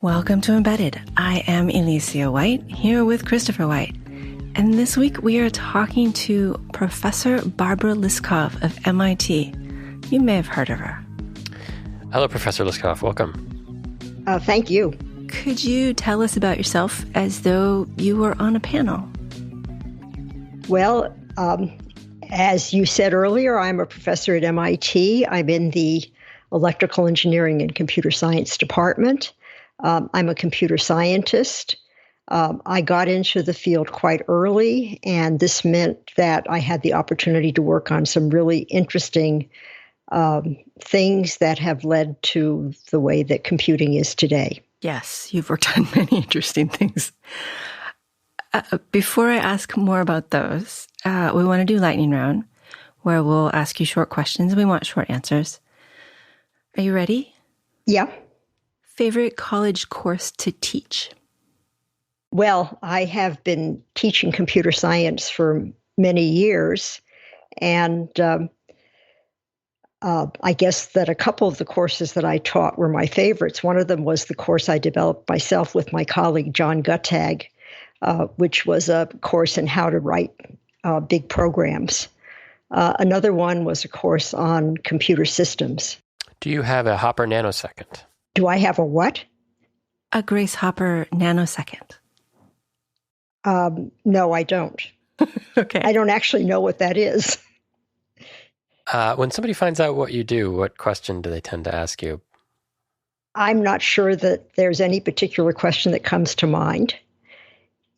Welcome to Embedded. I am Alicia White, here with Christopher White. And this week we are talking to Professor Barbara Liskov of MIT. You may have heard of her. Hello, Professor Liskov. Welcome. Thank you. Could you tell us about yourself as though you were on a panel? Well, as you said earlier, I'm a professor at MIT. I'm in the Electrical Engineering and Computer Science department. I'm a computer scientist. I got into the field quite early, and this meant that I had the opportunity to work on some really interesting things that have led to the way that computing is today. Yes, you've worked on many interesting things. Before I ask more about those, we want to do lightning round, where we'll ask you short questions. We want short answers. Are you ready? Yeah. Favorite college course to teach? Well, I have been teaching computer science for many years, and I guess that a couple of the courses that I taught were my favorites. One of them was the course I developed myself with my colleague John Guttag, which was a course in how to write big programs. Another one was a course on computer systems. Do you have a Hopper nanosecond? Do I have a what? A Grace Hopper nanosecond. No, I don't. Okay. I don't actually know what that is. When somebody finds out what you do, what question do they tend to ask you? I'm not sure that there's any particular question that comes to mind.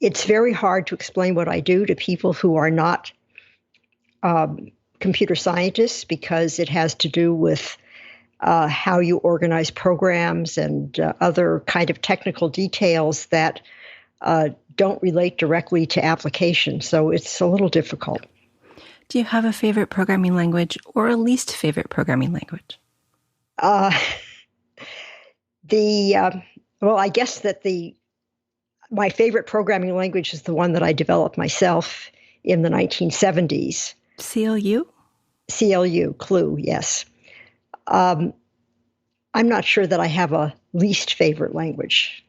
It's very hard to explain what I do to people who are not computer scientists, because it has to do with how you organize programs and other kind of technical details that don't relate directly to application. So it's a little difficult. Do you have a favorite programming language or a least favorite programming language? Well, I guess that my favorite programming language is the one that I developed myself in the 1970s. CLU? CLU, CLU, yes. I'm not sure that I have a least favorite language.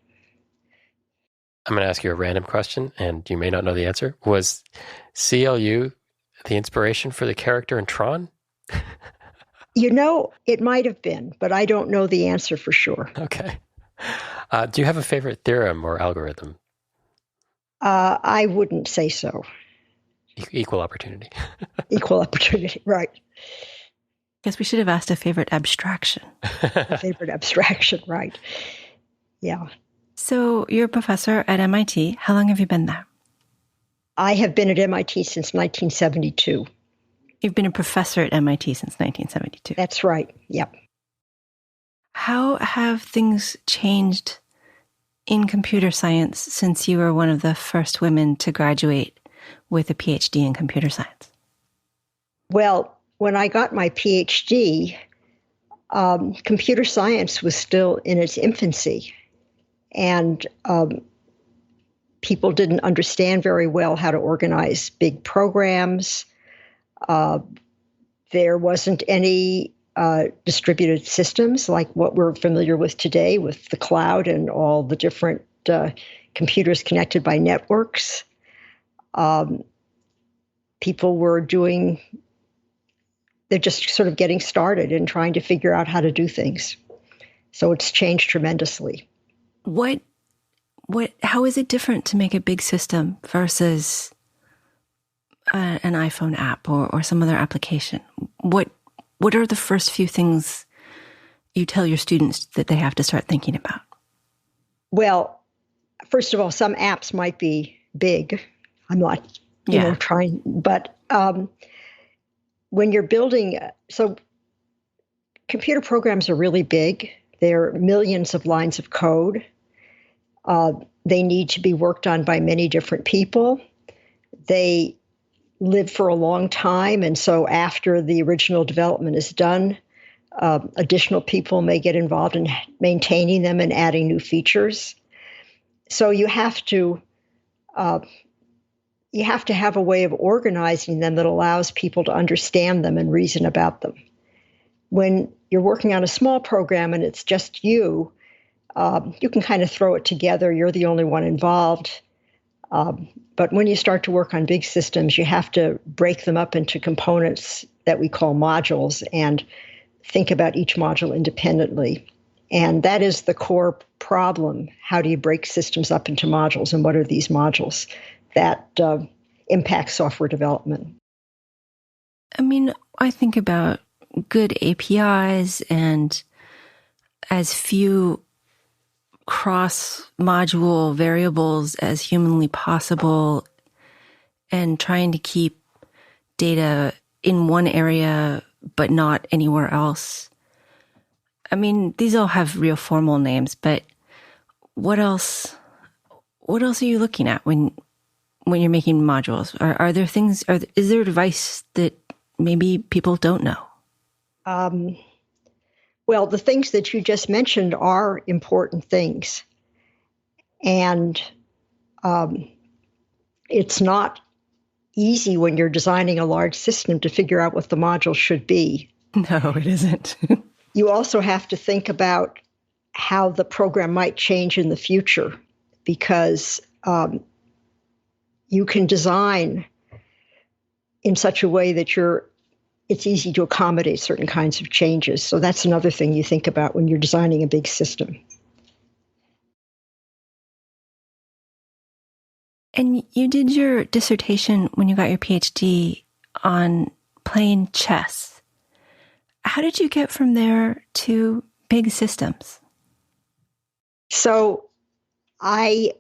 I'm going to ask you a random question, and you may not know the answer. Was CLU the inspiration for the character in Tron? It might have been, but I don't know the answer for sure. Okay. Do you have a favorite theorem or algorithm? I wouldn't say so. Equal opportunity. Equal opportunity, right. Guess we should have asked a favorite abstraction. A favorite abstraction, right. Yeah. So you're a professor at MIT. How long have you been there? I have been at MIT since 1972. You've been a professor at MIT since 1972. That's right. Yep. How have things changed in computer science since you were one of the first women to graduate with a PhD in computer science? Well, when I got my PhD, computer science was still in its infancy. And people didn't understand very well how to organize big programs. There wasn't any distributed systems like what we're familiar with today with the cloud and all the different computers connected by networks. People were they're just sort of getting started and trying to figure out how to do things. So it's changed tremendously. How is it different to make a big system versus an iPhone app or some other application? What are the first few things you tell your students that they have to start thinking about? Well, first of all, some apps might be big. I'm not, trying, but when you're building, so computer programs are really big. They're millions of lines of code. They need to be worked on by many different people. They live for a long time, and so after the original development is done, additional people may get involved in maintaining them and adding new features. So you have to have a way of organizing them that allows people to understand them and reason about them. When you're working on a small program and it's just you, you can kind of throw it together. You're the only one involved. But when you start to work on big systems, you have to break them up into components that we call modules and think about each module independently. And that is the core problem. How do you break systems up into modules, and what are these modules that impact software development? I mean, I think about good APIs and as few cross-module variables as humanly possible, and trying to keep data in one area but not anywhere else. I mean, these all have real formal names, but what else are you looking at when you're making modules? Are there things, is there advice that maybe people don't know? Well, the things that you just mentioned are important things. And it's not easy when you're designing a large system to figure out what the module should be. No, it isn't. You also have to think about how the program might change in the future, because you can design in such a way that it's easy to accommodate certain kinds of changes. So that's another thing you think about when you're designing a big system. And you did your dissertation when you got your PhD on playing chess. How did you get from there to big systems? So when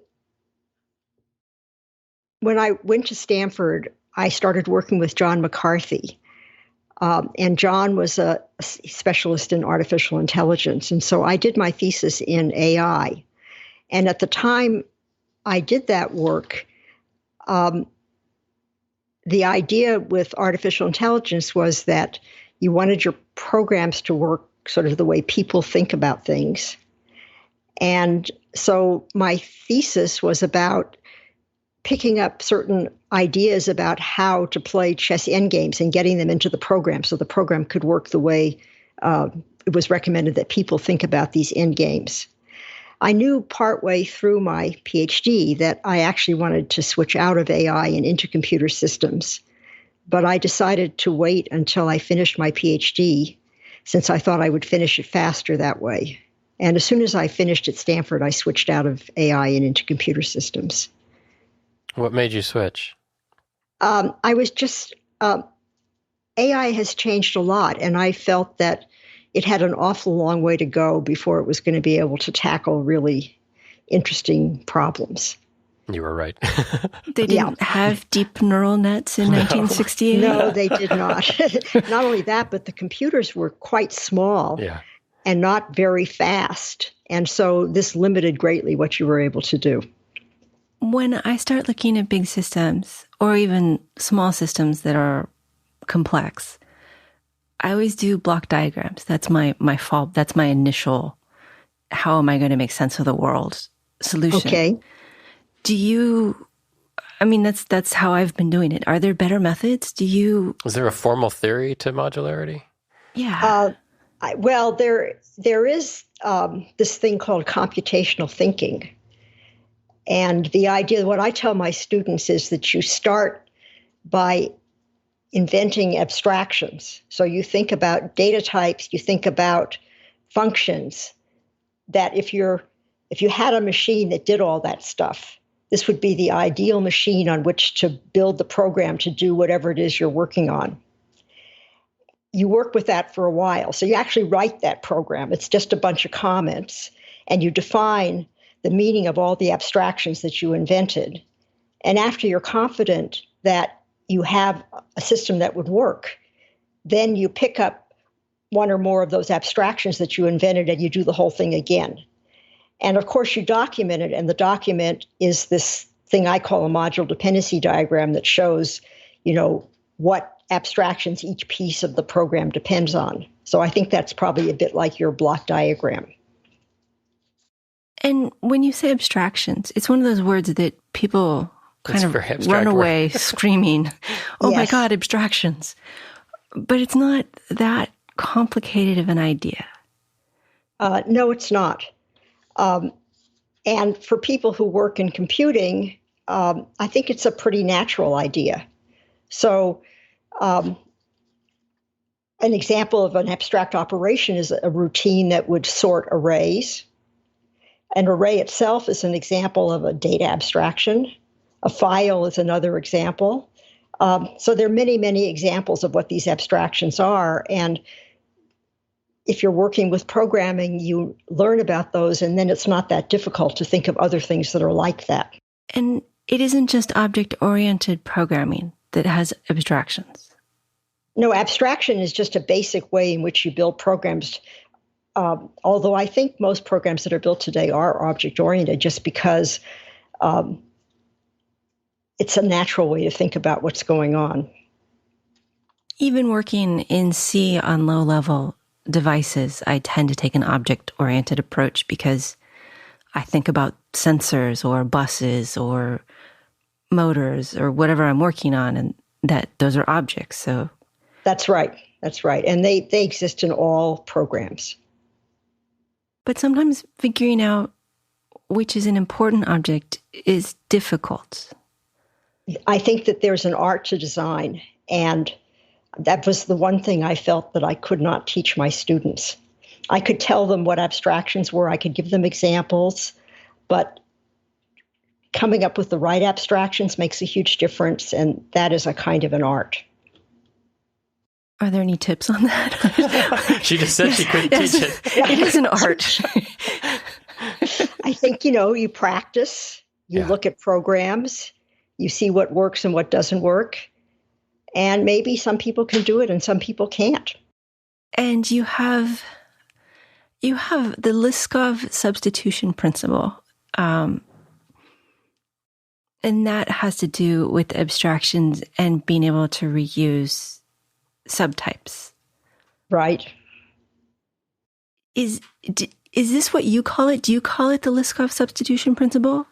I went to Stanford, I started working with John McCarthy. And John was a specialist in artificial intelligence. And so I did my thesis in AI. And at the time I did that work, the idea with artificial intelligence was that you wanted your programs to work sort of the way people think about things. And so my thesis was about picking up certain ideas about how to play chess endgames and getting them into the program so the program could work the way it was recommended that people think about these endgames. I knew partway through my PhD that I actually wanted to switch out of AI and into computer systems, but I decided to wait until I finished my PhD, since I thought I would finish it faster that way. And as soon as I finished at Stanford, I switched out of AI and into computer systems. What made you switch? I was just, AI has changed a lot, and I felt that it had an awful long way to go before it was going to be able to tackle really interesting problems. You were right. They didn't have deep neural nets in 1968? No, they did not. Not only that, but the computers were quite small and not very fast. And so this limited greatly what you were able to do. When I start looking at big systems, or even small systems that are complex, I always do block diagrams. That's my fault. That's my initial, how am I going to make sense of the world solution. Okay. Do you, I mean, that's how I've been doing it. Are there better methods? Is there a formal theory to modularity? Yeah. Well, there is this thing called computational thinking. And the idea, what I tell my students is that you start by inventing abstractions. So you think about data types, you think about functions, that if you had a machine that did all that stuff, this would be the ideal machine on which to build the program to do whatever it is you're working on. You work with that for a while. So you actually write that program. It's just a bunch of comments, and you define the meaning of all the abstractions that you invented. And after you're confident that you have a system that would work, then you pick up one or more of those abstractions that you invented and you do the whole thing again. And of course, you document it, and the document is this thing I call a module dependency diagram that shows, what abstractions each piece of the program depends on. So I think that's probably a bit like your block diagram. And when you say abstractions, it's one of those words that people kind of run away screaming, oh my God, abstractions. But it's not that complicated of an idea. No, it's not. And for people who work in computing, I think it's a pretty natural idea. So an example of an abstract operation is a routine that would sort arrays. An array itself is an example of a data abstraction. A file is another example. So there are many, many examples of what these abstractions are. And if you're working with programming, you learn about those, and then it's not that difficult to think of other things that are like that. And it isn't just object-oriented programming that has abstractions. No, abstraction is just a basic way in which you build programs. Although I think most programs that are built today are object-oriented just because it's a natural way to think about what's going on. Even working in C on low-level devices, I tend to take an object-oriented approach because I think about sensors or buses or motors or whatever I'm working on, and that those are objects. So that's right. That's right. And they exist in all programs. But sometimes figuring out which is an important object is difficult. I think that there's an art to design, and that was the one thing I felt that I could not teach my students. I could tell them what abstractions were, I could give them examples, but coming up with the right abstractions makes a huge difference, and that is a kind of an art. Are there any tips on that? She just said she couldn't teach it. It is an art. I think, you practice, you look at programs, you see what works and what doesn't work. And maybe some people can do it and some people can't. And you have the Liskov substitution principle. And that has to do with abstractions and being able to reuse subtypes. Right. Is this what you call it? Do you call it the Liskov substitution principle?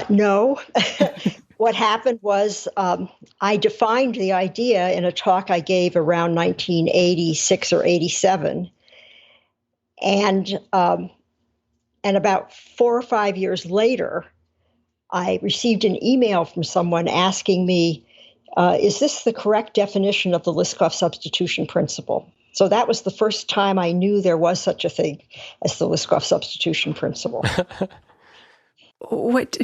No. What happened was I defined the idea in a talk I gave around 1986 or 87. And about 4 or 5 years later, I received an email from someone asking me, is this the correct definition of the Liskov substitution principle? So that was the first time I knew there was such a thing as the Liskov substitution principle. What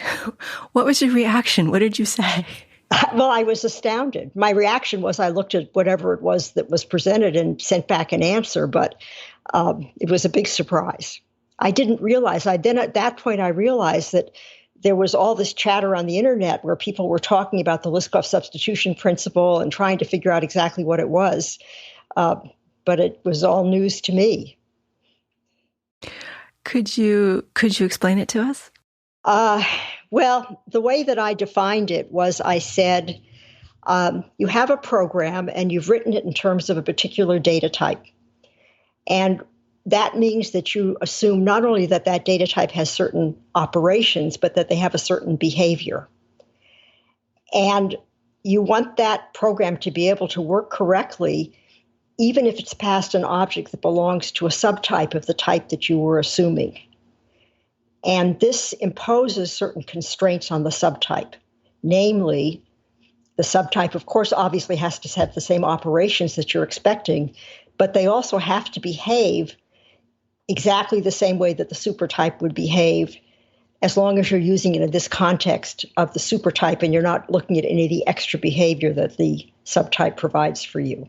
was your reaction? What did you say? Well, I was astounded. My reaction was I looked at whatever it was that was presented and sent back an answer, but it was a big surprise. I didn't realize. Then at that point, I realized that there was all this chatter on the internet where people were talking about the Liskov substitution principle and trying to figure out exactly what it was. But it was all news to me. Could you explain it to us? Well, the way that I defined it was I said, you have a program and you've written it in terms of a particular data type. And that means that you assume not only that that data type has certain operations, but that they have a certain behavior. And you want that program to be able to work correctly, even if it's passed an object that belongs to a subtype of the type that you were assuming. And this imposes certain constraints on the subtype. Namely, the subtype, of course, obviously has to have the same operations that you're expecting, but they also have to behave exactly the same way that the supertype would behave, as long as you're using it in this context of the supertype and you're not looking at any of the extra behavior that the subtype provides for you.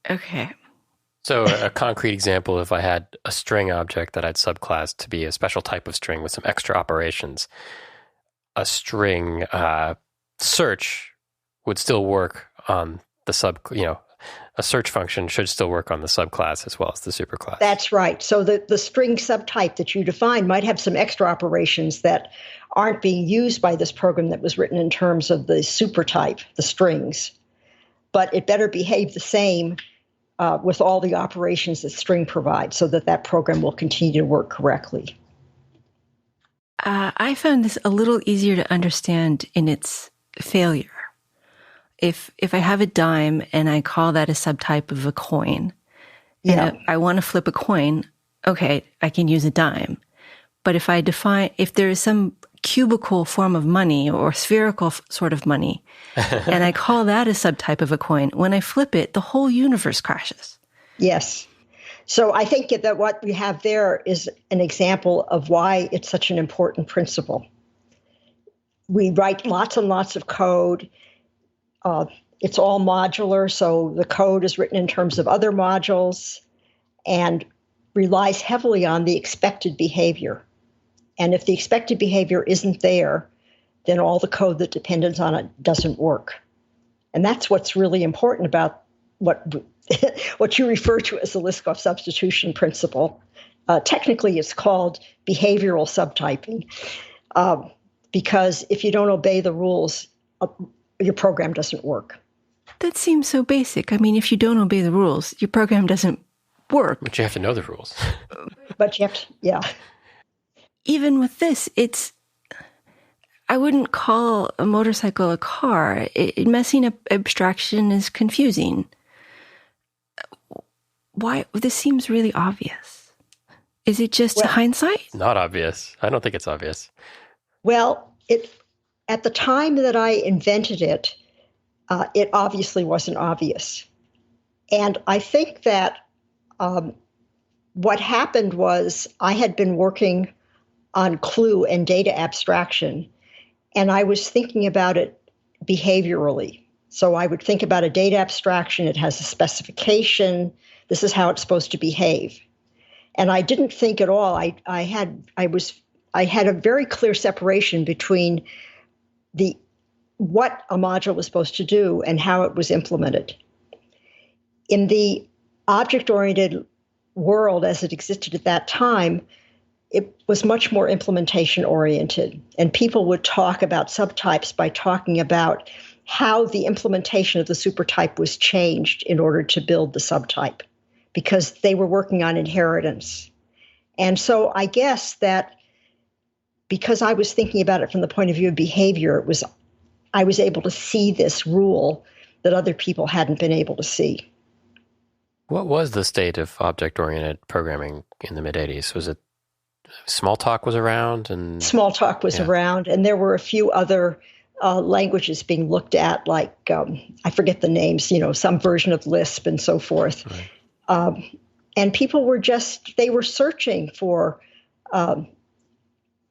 Okay. So a concrete example, if I had a string object that I'd subclass to be a special type of string with some extra operations, a string search would still work on the a search function should still work on the subclass as well as the superclass. That's right. So the string subtype that you define might have some extra operations that aren't being used by this program that was written in terms of the supertype, the strings. But it better behave the same with all the operations that string provides so that that program will continue to work correctly. I found this a little easier to understand in its failure. If I have a dime and I call that a subtype of a coin, and I want to flip a coin, okay, I can use a dime. But if there is some cubical form of money or spherical sort of money, and I call that a subtype of a coin, when I flip it, the whole universe crashes. Yes. So I think that what we have there is an example of why it's such an important principle. We write lots and lots of code. It's all modular, so the code is written in terms of other modules and relies heavily on the expected behavior. And if the expected behavior isn't there, then all the code that depends on it doesn't work. And that's what's really important about what you refer to as the Liskov substitution principle. Technically, it's called behavioral subtyping, because if you don't obey the rules, your program doesn't work. That seems so basic. I mean, if you don't obey the rules, your program doesn't work. But you have to know the rules. But you have to, yeah. Even with this, I wouldn't call a motorcycle a car. Messing up abstraction is confusing. Why? This seems really obvious. Is it just hindsight? Not obvious. I don't think it's obvious. Well, at the time that I invented it, it obviously wasn't obvious. And I think that what happened was I had been working on clue and data abstraction, and I was thinking about it behaviorally. So I would think about a data abstraction. It has a specification. This is how it's supposed to behave. And I didn't think at all. I had a very clear separation between what a module was supposed to do and how it was implemented. In the object-oriented world as it existed at that time, it was much more implementation-oriented. And people would talk about subtypes by talking about how the implementation of the supertype was changed in order to build the subtype, because they were working on inheritance. And so I guess that because I was thinking about it from the point of view of behavior, I was able to see this rule that other people hadn't been able to see. What was the state of object-oriented programming in the mid-'80s? Was it Smalltalk was around? And Smalltalk was around, and there were a few other languages being looked at, like, I forget the names, some version of Lisp and so forth. Right. And people were they were searching for an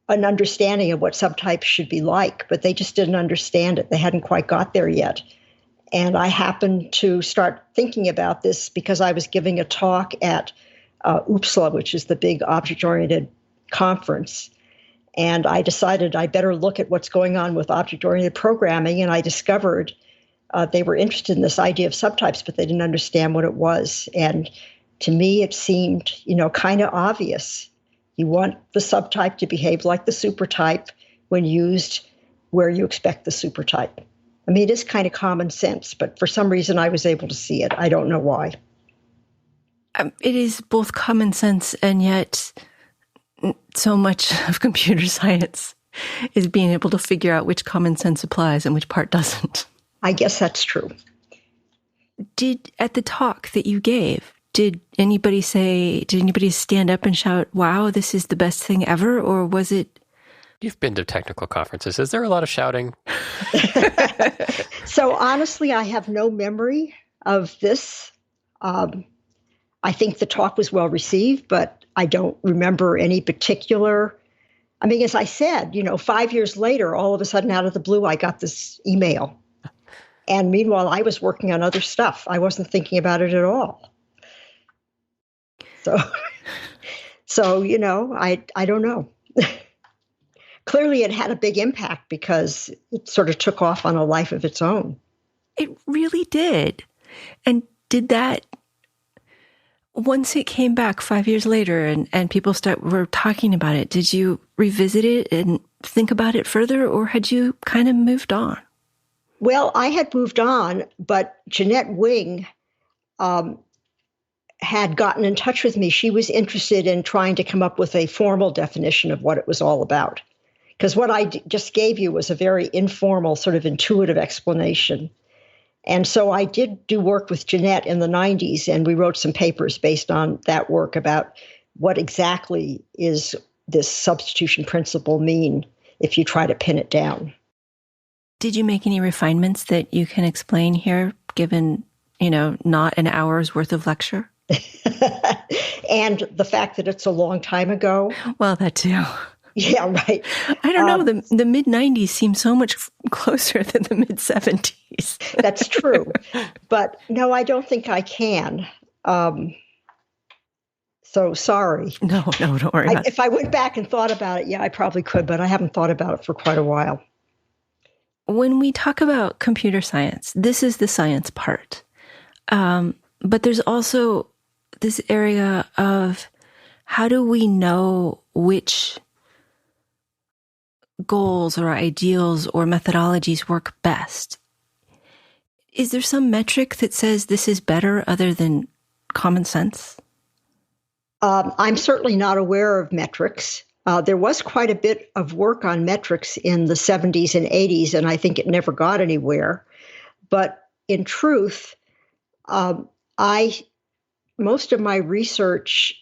understanding of what subtypes should be like, but they just didn't understand it. They hadn't quite got there yet. And I happened to start thinking about this because I was giving a talk at UPSLA, which is the big object-oriented conference. And I decided I better look at what's going on with object-oriented programming. And I discovered they were interested in this idea of subtypes, but they didn't understand what it was. And to me, it seemed, kind of obvious. You want the subtype to behave like the supertype when used where you expect the supertype. I mean, it is kind of common sense, but for some reason I was able to see it. I don't know why. It is both common sense, and yet so much of computer science is being able to figure out which common sense applies and which part doesn't. I guess that's true. At the talk that you gave, did anybody stand up and shout, wow, this is the best thing ever? Or was it? You've been to technical conferences. Is there a lot of shouting? So honestly, I have no memory of this. I think the talk was well received, but I don't remember any particular. I mean, as I said, 5 years later, all of a sudden out of the blue, I got this email. And meanwhile, I was working on other stuff. I wasn't thinking about it at all. So I don't know. Clearly, it had a big impact because it sort of took off on a life of its own. It really did. And did that, once it came back 5 years later and people were talking about it, did you revisit it and think about it further, or had you kind of moved on? Well, I had moved on, but Jeanette Wing had gotten in touch with me. She was interested in trying to come up with a formal definition of what it was all about. Because what I just gave you was a very informal, sort of intuitive explanation. And so I did do work with Jeanette in the 90s, and we wrote some papers based on that work about what exactly is this substitution principle mean if you try to pin it down. Did you make any refinements that you can explain here, given, not an hour's worth of lecture? And the fact that it's a long time ago. Well, that too. Yeah, right. I don't know. The mid-90s seems so much closer than the mid-70s. That's true. But no, I don't think I can. So sorry. No, don't worry about it. If I went back and thought about it, yeah, I probably could, but I haven't thought about it for quite a while. When we talk about computer science, this is the science part. But there's also this area of how do we know which goals or ideals or methodologies work best? Is there some metric that says this is better other than common sense? I'm certainly not aware of metrics. There was quite a bit of work on metrics in the 70s and 80s, and I think it never got anywhere. But in truth, most of my research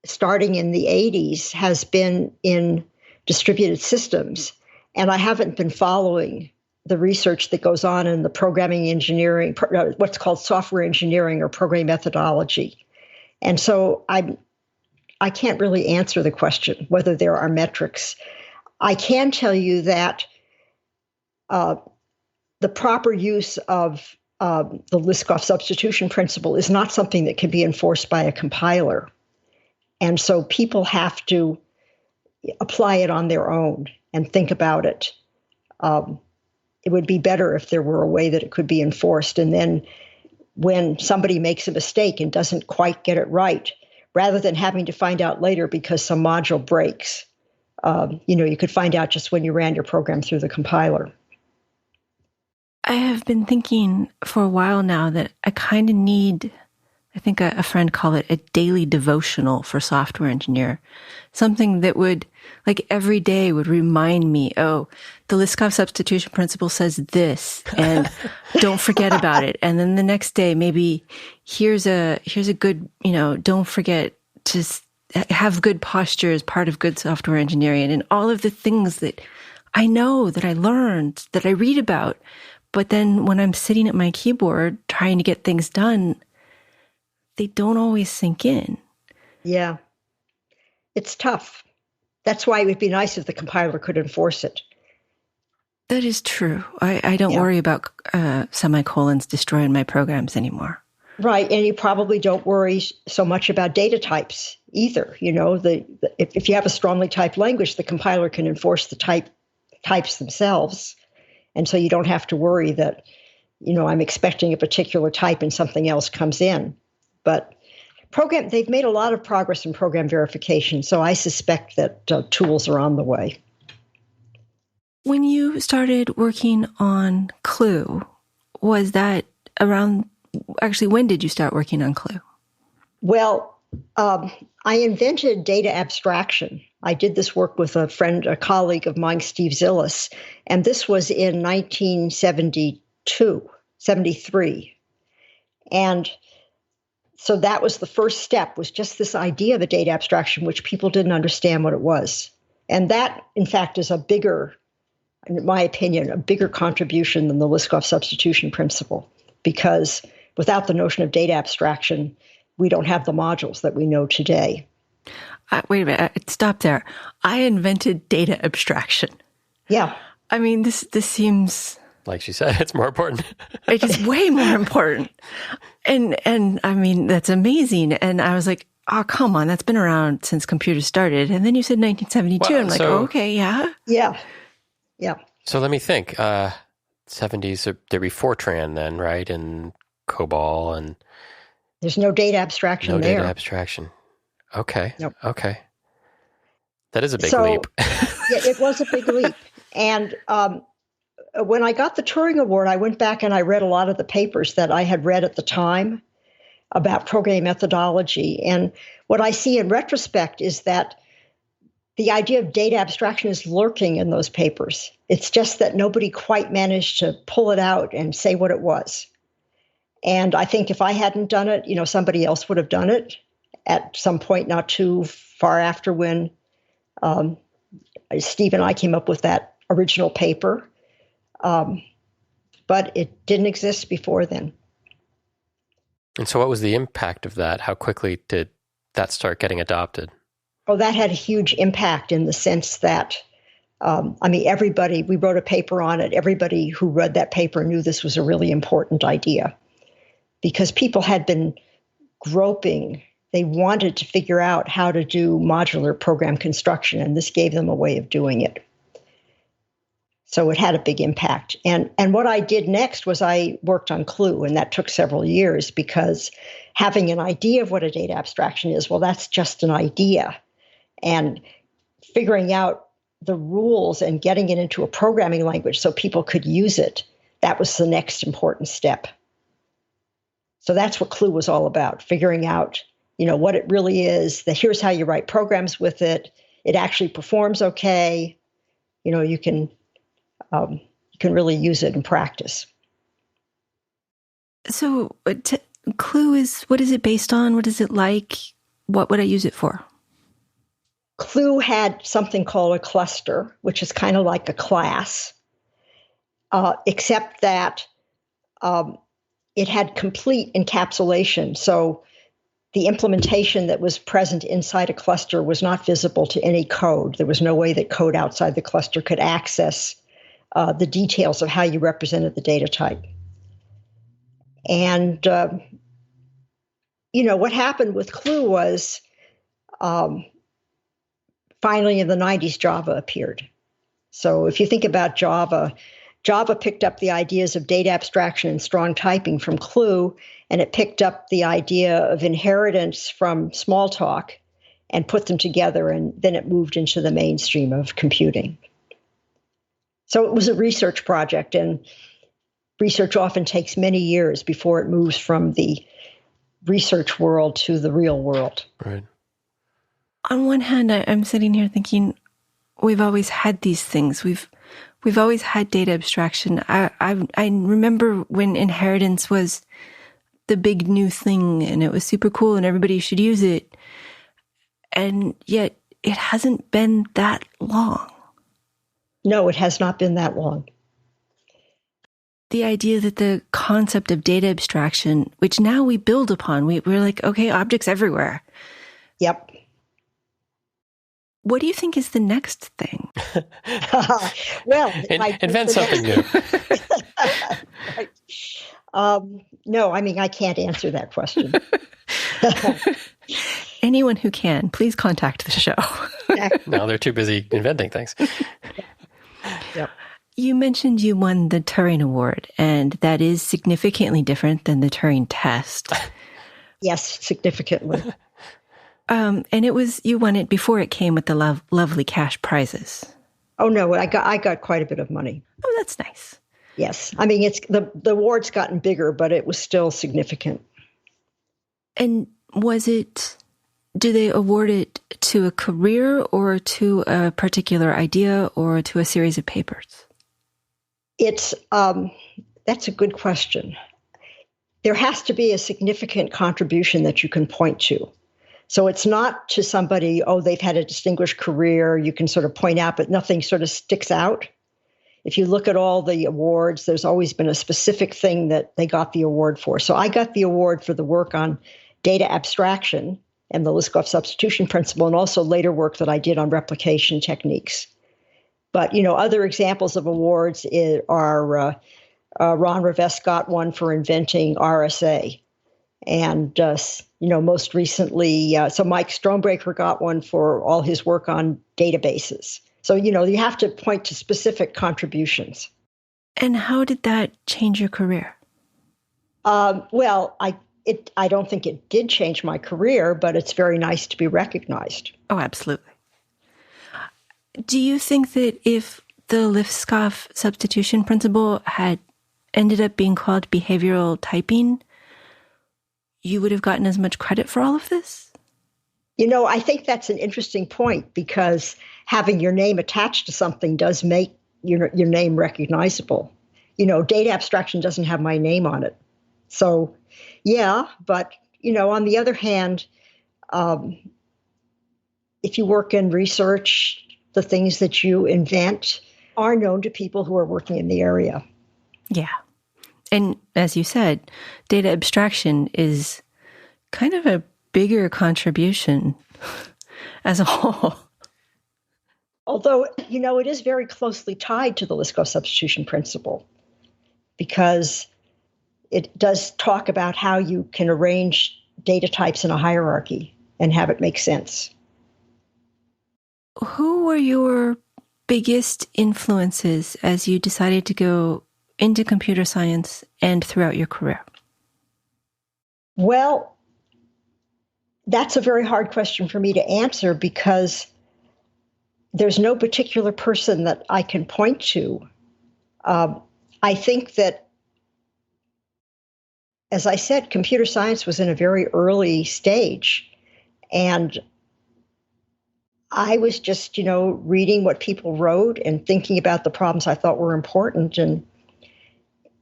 starting in the 80s has been in distributed systems, and I haven't been following the research that goes on in the programming engineering, what's called software engineering or program methodology. And so I can't really answer the question whether there are metrics. I can tell you that the proper use of the Liskov substitution principle is not something that can be enforced by a compiler. And so people have to apply it on their own and think about it. It would be better if there were a way that it could be enforced. And then when somebody makes a mistake and doesn't quite get it right, rather than having to find out later because some module breaks, you could find out just when you ran your program through the compiler. I have been thinking for a while now that I kind of need, I think a friend called it a daily devotional for software engineer. Something that would, like every day would remind me, oh, the Liskov substitution principle says this, and don't forget about it. And then the next day, maybe here's a good, don't forget to have good posture as part of good software engineering, and all of the things that I know, that I learned, that I read about. But then when I'm sitting at my keyboard trying to get things done, they don't always sink in. Yeah. It's tough. That's why it would be nice if the compiler could enforce it. That is true. I don't worry about semicolons destroying my programs anymore. Right. And you probably don't worry so much about data types either. If you have a strongly typed language, the compiler can enforce the types themselves. And so you don't have to worry that, I'm expecting a particular type and something else comes in. But they've made a lot of progress in program verification, so I suspect that tools are on the way. When you started working on Clue, was that when did you start working on Clue? Well, I invented data abstraction. I did this work with a colleague of mine, Steve Zillis, and this was in 1973. And so that was the first step, was just this idea of a data abstraction, which people didn't understand what it was. And that, in fact, is in my opinion, a bigger contribution than the Liskov substitution principle, because without the notion of data abstraction, we don't have the modules that we know today. Wait a minute, stop there. I invented data abstraction. Yeah. I mean, this seems... Like she said, it's more important. It is way more important. And I mean, that's amazing. And I was like, oh, come on, that's been around since computers started. And then you said 1972. Well, I'm like, okay, yeah. Yeah. Yeah. So let me think. 70s, there'd be Fortran then, right? And COBOL and... There's no data abstraction there. No data abstraction. Okay. Nope. Okay. That is a big leap. Yeah, it was a big leap. And when I got the Turing Award, I went back and I read a lot of the papers that I had read at the time about programming methodology. And what I see in retrospect is that the idea of data abstraction is lurking in those papers. It's just that nobody quite managed to pull it out and say what it was. And I think if I hadn't done it, somebody else would have done it at some point not too far after when Steve and I came up with that original paper. But it didn't exist before then. And so what was the impact of that? How quickly did that start getting adopted? Oh, that had a huge impact in the sense that, everybody, we wrote a paper on it. Everybody who read that paper knew this was a really important idea because people had been groping. They wanted to figure out how to do modular program construction, and this gave them a way of doing it. So it had a big impact. And what I did next was I worked on Clue, and that took several years because having an idea of what a data abstraction is, well, that's just an idea. And figuring out the rules and getting it into a programming language so people could use it, that was the next important step. So that's what Clue was all about, figuring out, what it really is, that here's how you write programs with it. It actually performs okay. You can really use it in practice. So Clue what is it based on? What is it like? What would I use it for? Clue had something called a cluster, which is kind of like a class, except that it had complete encapsulation. So the implementation that was present inside a cluster was not visible to any code. There was no way that code outside the cluster could access the details of how you represented the data type. And, what happened with Clue was finally in the 90s, Java appeared. So if you think about Java picked up the ideas of data abstraction and strong typing from Clue, and it picked up the idea of inheritance from Smalltalk and put them together, and then it moved into the mainstream of computing. So it was a research project, and research often takes many years before it moves from the research world to the real world. Right. On one hand, I'm sitting here thinking, we've always had these things. We've always had data abstraction. I remember when inheritance was the big new thing, and it was super cool, and everybody should use it. And yet, it hasn't been that long. No, it has not been that long. The idea that the concept of data abstraction, which now we build upon, we're like, okay, objects everywhere. Yep. What do you think is the next thing? Well, invent something new. Right. No, I can't answer that question. Anyone who can, please contact the show. No, they're too busy inventing things. Yep. You mentioned you won the Turing Award, and that is significantly different than the Turing test. Yes, significantly. And you won it before it came with the lovely cash prizes. Oh no, I got quite a bit of money. Oh, that's nice. Yes, it's the award's gotten bigger, but it was still significant. And do they award it to a career or to a particular idea or to a series of papers? That's a good question. There has to be a significant contribution that you can point to. So it's not to somebody, they've had a distinguished career, you can sort of point out, but nothing sort of sticks out. If you look at all the awards, there's always been a specific thing that they got the award for. So I got the award for the work on data abstraction and the Liskov substitution principle, and also later work that I did on replication techniques. But, other examples of awards are Ron Rivest got one for inventing RSA. And, most recently, so Mike Strombreaker got one for all his work on databases. So, you have to point to specific contributions. And how did that change your career? Well, I don't think it did change my career, but it's very nice to be recognized. Oh, absolutely. Do you think that if the Liskov substitution principle had ended up being called behavioral typing, you would have gotten as much credit for all of this? I think that's an interesting point because having your name attached to something does make your name recognizable. Data abstraction doesn't have my name on it. So, yeah, but, on the other hand, if you work in research, the things that you invent are known to people who are working in the area. Yeah. And as you said, data abstraction is kind of a bigger contribution as a whole. Although, it is very closely tied to the Liskov substitution principle because it does talk about how you can arrange data types in a hierarchy and have it make sense. Who were your biggest influences as you decided to go into computer science and throughout your career? Well, that's a very hard question for me to answer because there's no particular person that I can point to. I think that, as I said, computer science was in a very early stage. And I was just, reading what people wrote and thinking about the problems I thought were important. And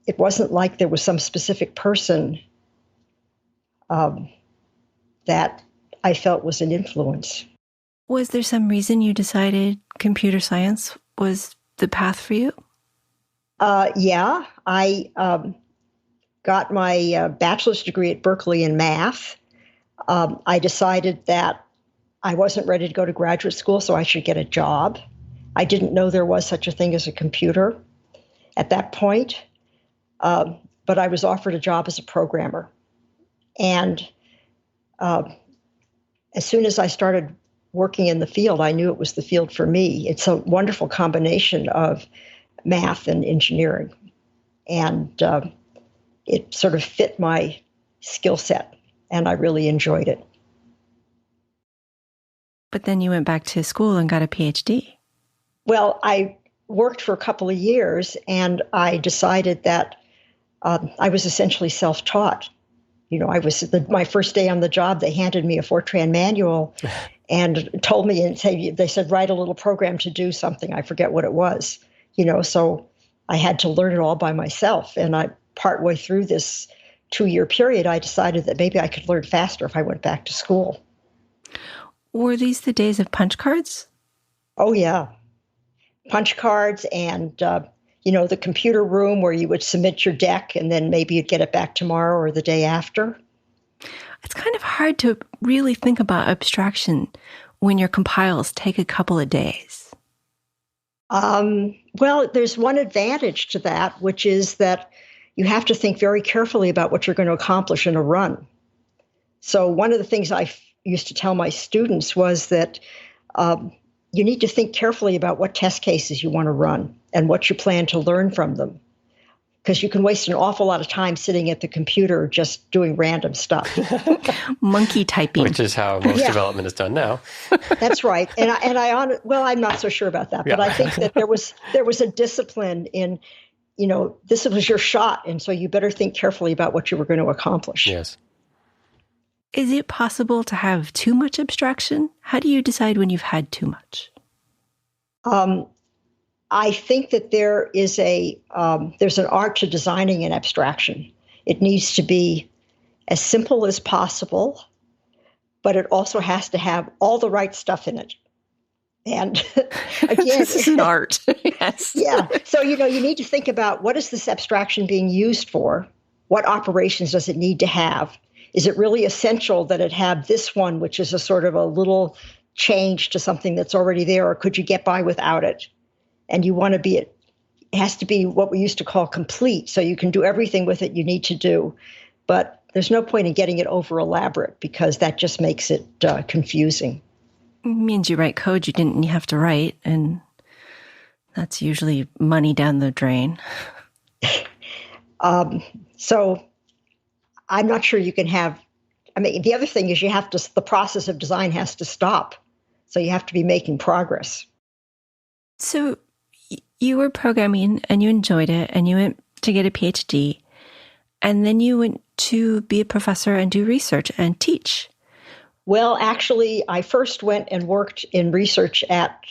it wasn't like there was some specific person that I felt was an influence. Was there some reason you decided computer science was the path for you? Yeah, I got my bachelor's degree at Berkeley in math. I decided that I wasn't ready to go to graduate school, so I should get a job. I didn't know there was such a thing as a computer at that point, but I was offered a job as a programmer. And as soon as I started working in the field, I knew it was the field for me. It's a wonderful combination of math and engineering. And it sort of fit my skill set, and I really enjoyed it. But then you went back to school and got a PhD. Well, I worked for a couple of years, and I decided that I was essentially self-taught. I was my first day on the job, they handed me a Fortran manual and told me, they said, write a little program to do something. I forget what it was, so I had to learn it all by myself. And partway through this 2-year period, I decided that maybe I could learn faster if I went back to school. Were these the days of punch cards? Oh, yeah. Punch cards and, the computer room where you would submit your deck and then maybe you'd get it back tomorrow or the day after. It's kind of hard to really think about abstraction when your compiles take a couple of days. Well, there's one advantage to that, which is that you have to think very carefully about what you're going to accomplish in a run. So one of the things I used to tell my students was that you need to think carefully about what test cases you want to run and what you plan to learn from them. Because you can waste an awful lot of time sitting at the computer just doing random stuff. Monkey typing. Which is how most development is done now. That's right. I'm not so sure about that. But I think that there was a discipline in, this was your shot. And so you better think carefully about what you were going to accomplish. Yes. Is it possible to have too much abstraction? How do you decide when you've had too much? I think that there is there's an art to designing an abstraction. It needs to be as simple as possible, but it also has to have all the right stuff in it. And again, this is an art. Yes. Yeah. So, you need to think about what is this abstraction being used for? What operations does it need to have? Is it really essential that it have this one, which is a sort of a little change to something that's already there, or could you get by without it? And you want to it has to be what we used to call complete, so you can do everything with it you need to do. But there's no point in getting it over elaborate because that just makes it confusing. It means you write code you didn't have to write, and that's usually money down the drain. So I'm not sure you can have, the other thing is the process of design has to stop. So you have to be making progress. So you were programming and you enjoyed it and you went to get a PhD and then you went to be a professor and do research and teach. Well, actually, I first went and worked in research at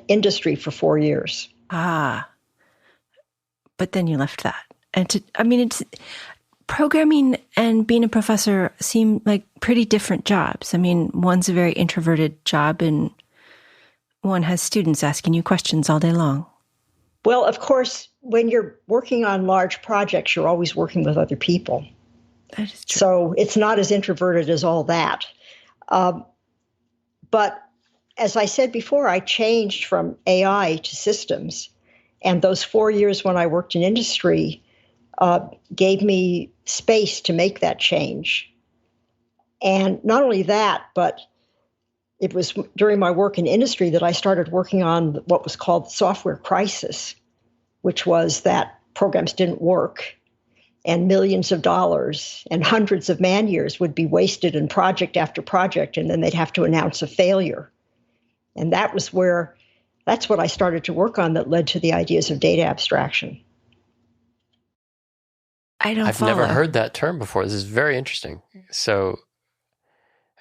industry for 4 years. Ah, but then you left that. And it's programming and being a professor seem like pretty different jobs. I mean, one's a very introverted job and one has students asking you questions all day long. Well, of course, when you're working on large projects, you're always working with other people. That is true. So it's not as introverted as all that. But as I said before, I changed from AI to systems. And those 4 years when I worked in industry gave me space to make that change. And not only that, but it was during my work in industry that I started working on what was called the software crisis, which was that programs didn't work and millions of dollars and hundreds of man years would be wasted in project after project, and then they'd have to announce a failure. And that's what I started to work on that led to the ideas of data abstraction. I've never heard that term before. This is very interesting. So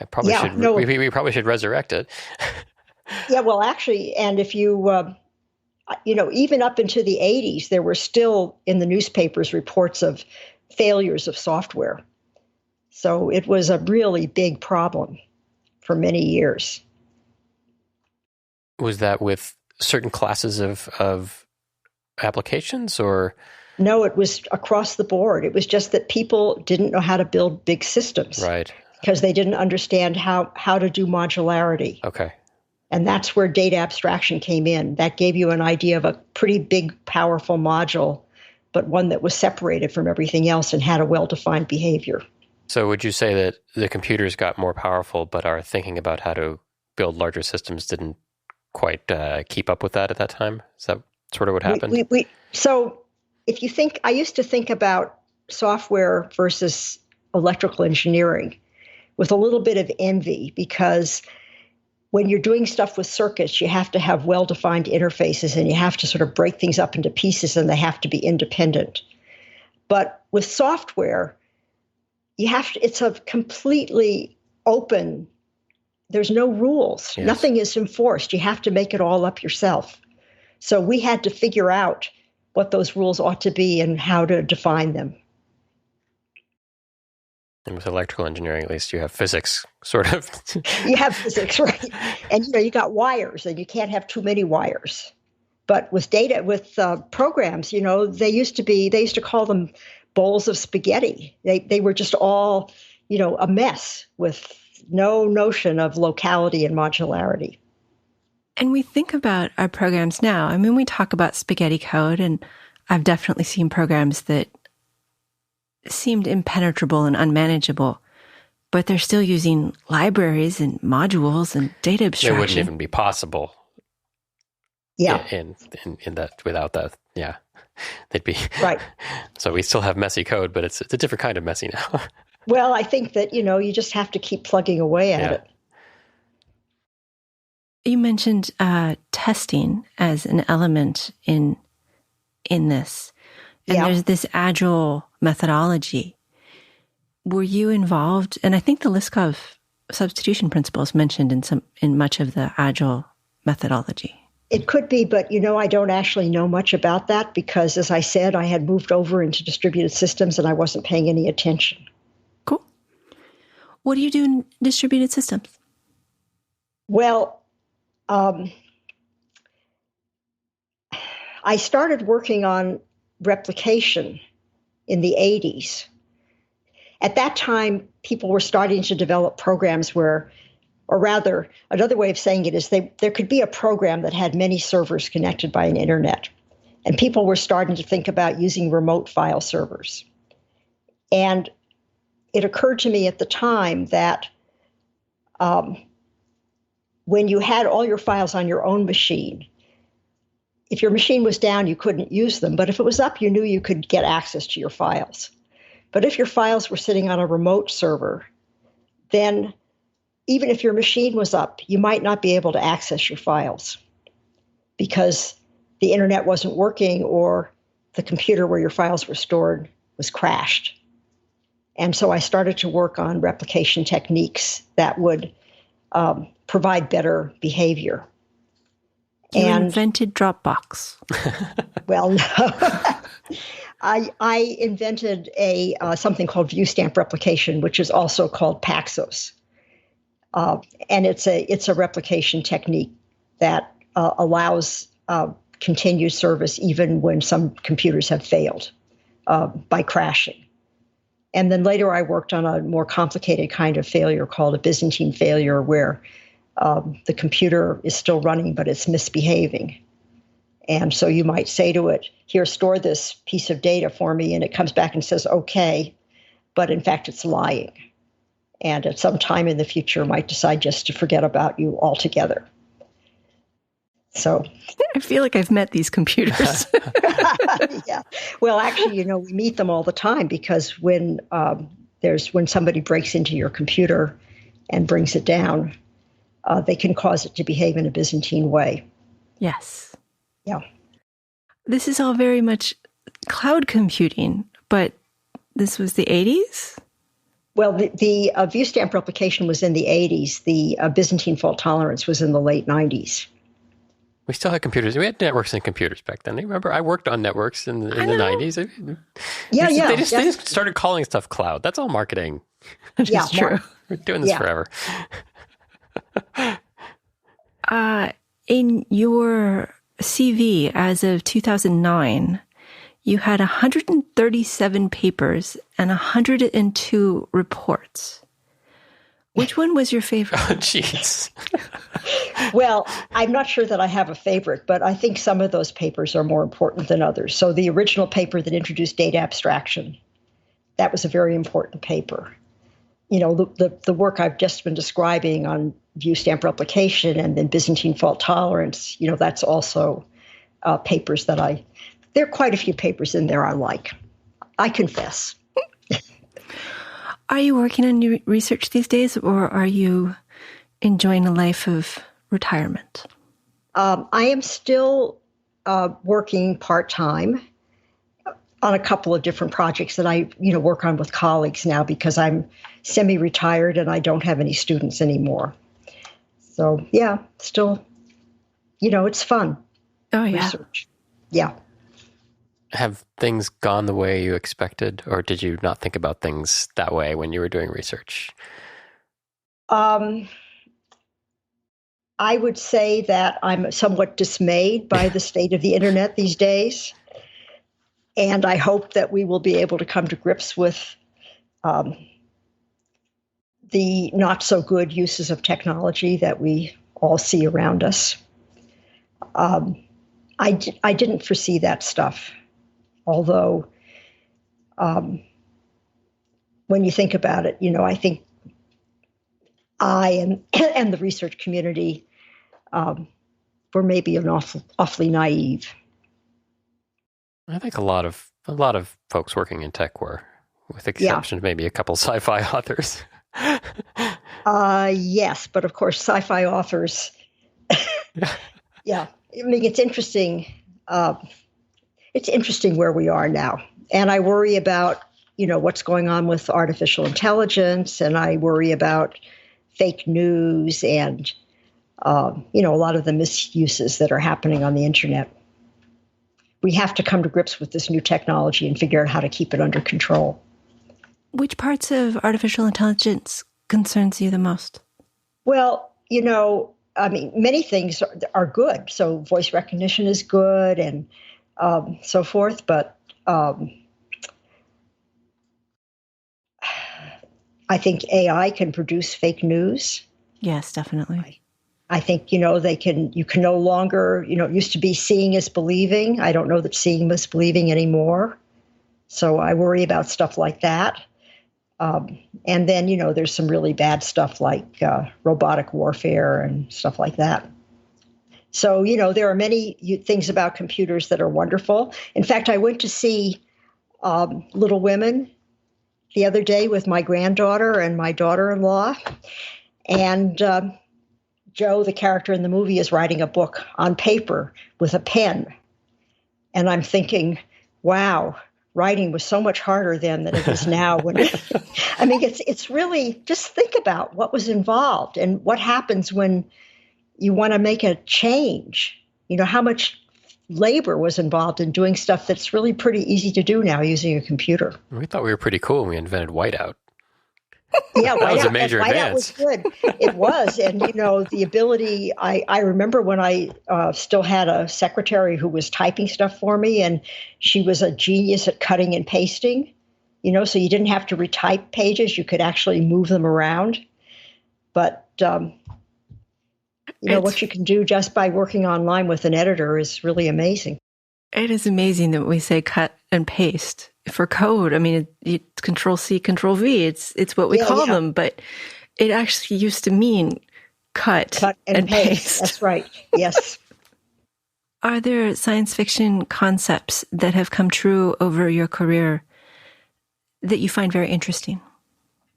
I probably we probably should resurrect it. Yeah, well, actually, and if you, even up into the 80s, there were still in the newspapers reports of failures of software. So it was a really big problem for many years. Was that with certain classes of applications or? No, it was across the board. It was just that people didn't know how to build big systems. Right. Because they didn't understand how to do modularity. Okay. And that's where data abstraction came in. That gave you an idea of a pretty big, powerful module, but one that was separated from everything else and had a well-defined behavior. So would you say that the computers got more powerful, but our thinking about how to build larger systems didn't quite keep up with that at that time? Is that sort of what happened? So if you think, I used to think about software versus electrical engineering with a little bit of envy, because when you're doing stuff with circuits, you have to have well-defined interfaces and you have to sort of break things up into pieces and they have to be independent. But with software, it's a completely open, there's no rules. Yes. Nothing is enforced. You have to make it all up yourself. So we had to figure out what those rules ought to be and how to define them. And with electrical engineering, at least you have physics, sort of. You have physics, right? And you got wires, and you can't have too many wires. But with programs, they used to call them bowls of spaghetti. They were just all, a mess with no notion of locality and modularity. And we think about our programs now. I mean, we talk about spaghetti code, and I've definitely seen programs that seemed impenetrable and unmanageable, but they're still using libraries and modules and data abstraction. It wouldn't even be possible. Yeah. In that, without that, yeah, they'd be right. So we still have messy code, but it's a different kind of messy now. Well, I think that you just have to keep plugging away at it. You mentioned testing as an element in this. And there's this agile methodology. Were you involved? And I think the Liskov substitution principle is mentioned in much of the agile methodology. It could be, but I don't actually know much about that because, as I said, I had moved over into distributed systems and I wasn't paying any attention. Cool. What do you do in distributed systems? Well, I started working on replication in the 80s. At that time, people were starting to develop programs where, or rather, another way of saying it is there could be a program that had many servers connected by an internet. And people were starting to think about using remote file servers. And it occurred to me at the time that when you had all your files on your own machine, if your machine was down, you couldn't use them. But if it was up, you knew you could get access to your files. But if your files were sitting on a remote server, then even if your machine was up, you might not be able to access your files because the internet wasn't working or the computer where your files were stored was crashed. And so I started to work on replication techniques that would provide better behavior. You invented Dropbox. Well, no. I invented something called view stamp replication, which is also called Paxos. And it's a replication technique that allows continued service even when some computers have failed by crashing. And then later I worked on a more complicated kind of failure called a Byzantine failure, where the computer is still running, but it's misbehaving. And so you might say to it, here, store this piece of data for me. And it comes back and says, okay, but in fact, it's lying. And at some time in the future might decide just to forget about you altogether. So I feel like I've met these computers. Yeah. Well, actually, we meet them all the time, because when somebody breaks into your computer and brings it down, they can cause it to behave in a Byzantine way. Yes. Yeah. This is all very much cloud computing, but this was the 80s? Well, the view stamp replication was in the 80s. The Byzantine fault tolerance was in the late 90s. We still had computers. We had networks and computers back then. You remember? I worked on networks in the 90s. Yeah. They just started calling stuff cloud. That's all marketing. It's true. We're doing this forever. In your CV as of 2009, you had 137 papers and 102 reports. Which one was your favorite? Oh, jeez. Well, I'm not sure that I have a favorite, but I think some of those papers are more important than others. So the original paper that introduced data abstraction, that was a very important paper. The work I've just been describing on view stamp replication and then Byzantine fault tolerance, that's also papers that there are quite a few papers in there I like. I confess. Are you working on new research these days, or are you enjoying a life of retirement? I am still working part-time on a couple of different projects that I, work on with colleagues now, because I'm semi-retired and I don't have any students anymore. So, yeah, still, it's fun. Oh, yeah. Research. Yeah. Have things gone the way you expected, or did you not think about things that way when you were doing research? I would say that I'm somewhat dismayed by the state of the internet these days. And I hope that we will be able to come to grips with the not so good uses of technology that we all see around us. I didn't foresee that stuff. Although, when you think about it, I think I and the research community were maybe awfully naive. I think a lot of folks working in tech were, with the exception of maybe a couple sci-fi authors. Yes, but of course, sci-fi authors. Yeah, I mean, it's interesting. It's interesting where we are now. And I worry about, what's going on with artificial intelligence, and I worry about fake news and, a lot of the misuses that are happening on the internet. We have to come to grips with this new technology and figure out how to keep it under control. Which parts of artificial intelligence concerns you the most? Well, many things are good. So voice recognition is good and so forth. But I think AI can produce fake news. Yes, definitely. I think, you can no longer, it used to be seeing is believing. I don't know that seeing is believing anymore. So I worry about stuff like that. And then, there's some really bad stuff like robotic warfare and stuff like that. So, there are many things about computers that are wonderful. In fact, I went to see Little Women the other day with my granddaughter and my daughter-in-law. And Joe, the character in the movie, is writing a book on paper with a pen. And I'm thinking, wow, writing was so much harder then than it is now. When I mean, it's really, just think about what was involved and what happens when you want to make a change. You know, how much labor was involved in doing stuff that's really pretty easy to do now using a computer. We thought we were pretty cool when we invented whiteout. Yeah, that was a major advance. Whiteout was good. It was. And, you know, the ability, I remember when I still had a secretary who was typing stuff for me, and she was a genius at cutting and pasting, you know, so you didn't have to retype pages. You could actually move them around. But, you know, what you can do just by working online with an editor is really amazing. It is amazing that we say cut and paste for code. I mean, it's Control C, Control V. It's what we call them, but it actually used to mean cut and paste. That's right. Yes. Are there science fiction concepts that have come true over your career that you find very interesting?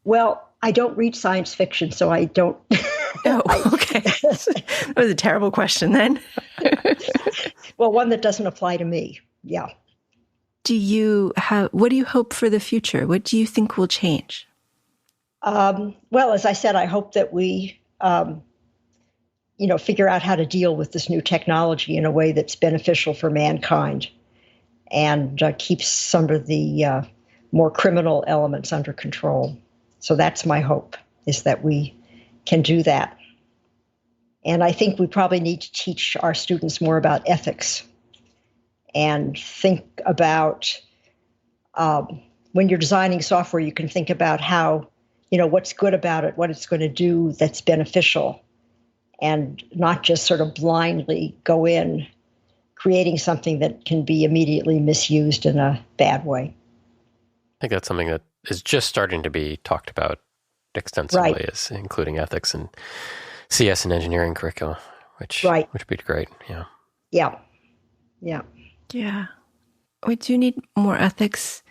Well, I don't read science fiction, so I don't. Oh, okay. That was a terrible question then. Well, one that doesn't apply to me. Yeah. What do you hope for the future? What do you think will change? Well, as I said, I hope that we, you know, figure out how to deal with this new technology in a way that's beneficial for mankind and keeps some of the more criminal elements under control. So that's my hope, is that we can do that. And I think we probably need to teach our students more about ethics and think about, when you're designing software, you can think about how, you know, what's good about it, what it's going to do that's beneficial, and not just sort of blindly go in creating something that can be immediately misused in a bad way. I think that's something that is just starting to be talked about extensively, is including ethics and CS and engineering curricula, which would be great. Yeah. Yeah. Yeah. Yeah. We do need more ethics,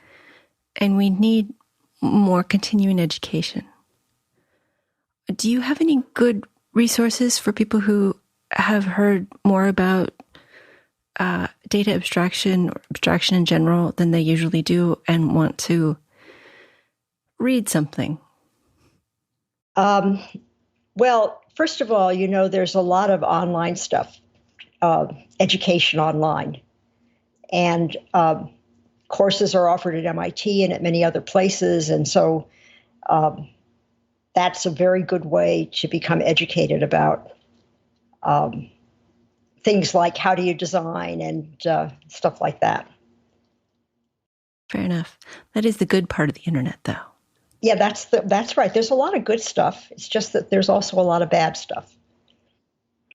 and we need more continuing education. Do you have any good resources for people who have heard more about data abstraction or abstraction in general than they usually do and want to read something? Well, first of all, you know, there's a lot of online stuff, education online. And courses are offered at MIT and at many other places. And so that's a very good way to become educated about things like how do you design and stuff like that. Fair enough. That is the good part of the internet, though. Yeah, that's right. There's a lot of good stuff. It's just that there's also a lot of bad stuff.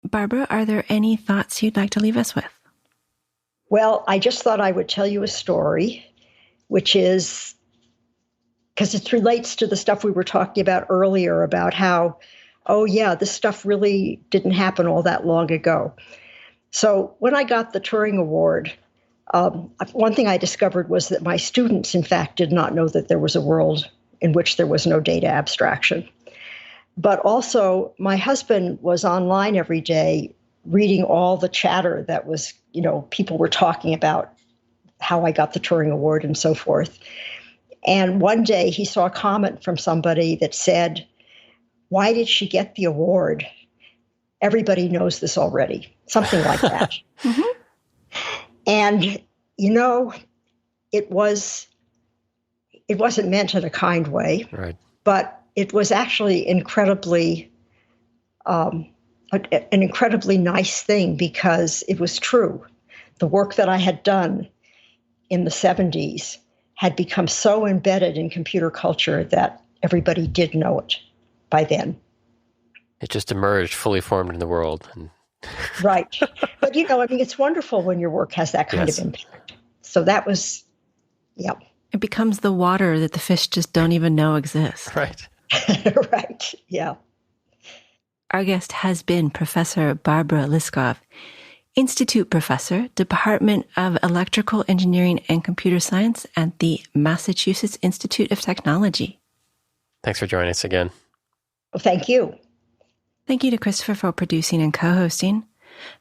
Barbara, are there any thoughts you'd like to leave us with? Well, I just thought I would tell you a story, which is, because it relates to the stuff we were talking about earlier about how, oh yeah, this stuff really didn't happen all that long ago. So when I got the Turing Award, one thing I discovered was that my students, in fact, did not know that there was a world in which there was no data abstraction. But also, my husband was online every day reading all the chatter that was, you know, people were talking about how I got the Turing Award and so forth. And one day he saw a comment from somebody that said, "Why did she get the award? Everybody knows this already." Something like that. Mm-hmm. And, you know, it wasn't meant in a kind way, right? But it was actually incredibly, an incredibly nice thing, because it was true. The work that I had done in the 70s had become so embedded in computer culture that everybody did know it by then. It just emerged fully formed in the world. Right. But, you know, I mean, it's wonderful when your work has that kind of impact. So that was, yeah. It becomes the water that the fish just don't even know exists. Right. Right. Yeah. Our guest has been Professor Barbara Liskov, Institute Professor, Department of Electrical Engineering and Computer Science at the Massachusetts Institute of Technology. Thanks for joining us again. Well, thank you. Thank you to Christopher for producing and co-hosting.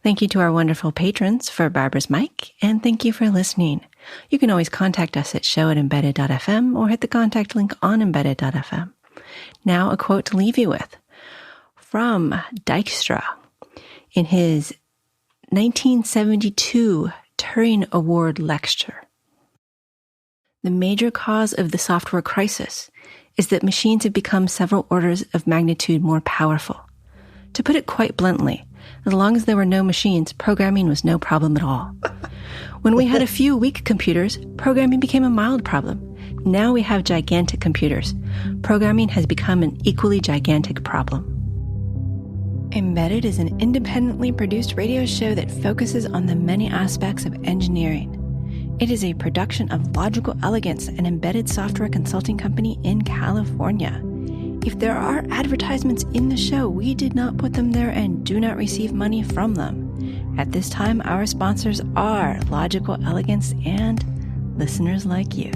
Thank you to our wonderful patrons for Barbara's mic, and thank you for listening. You can always contact us at show@embedded.fm or hit the contact link on embedded.fm. Now, a quote to leave you with from Dijkstra in his 1972 Turing Award lecture. The major cause of the software crisis is that machines have become several orders of magnitude more powerful. To put it quite bluntly, as long as there were no machines, programming was no problem at all. When we had a few weak computers, programming became a mild problem. Now we have gigantic computers. Programming has become an equally gigantic problem. Embedded is an independently produced radio show that focuses on the many aspects of engineering. It is a production of Logical Elegance, an embedded software consulting company in California. If there are advertisements in the show, we did not put them there and do not receive money from them. At this time, our sponsors are Logical Elegance and listeners like you.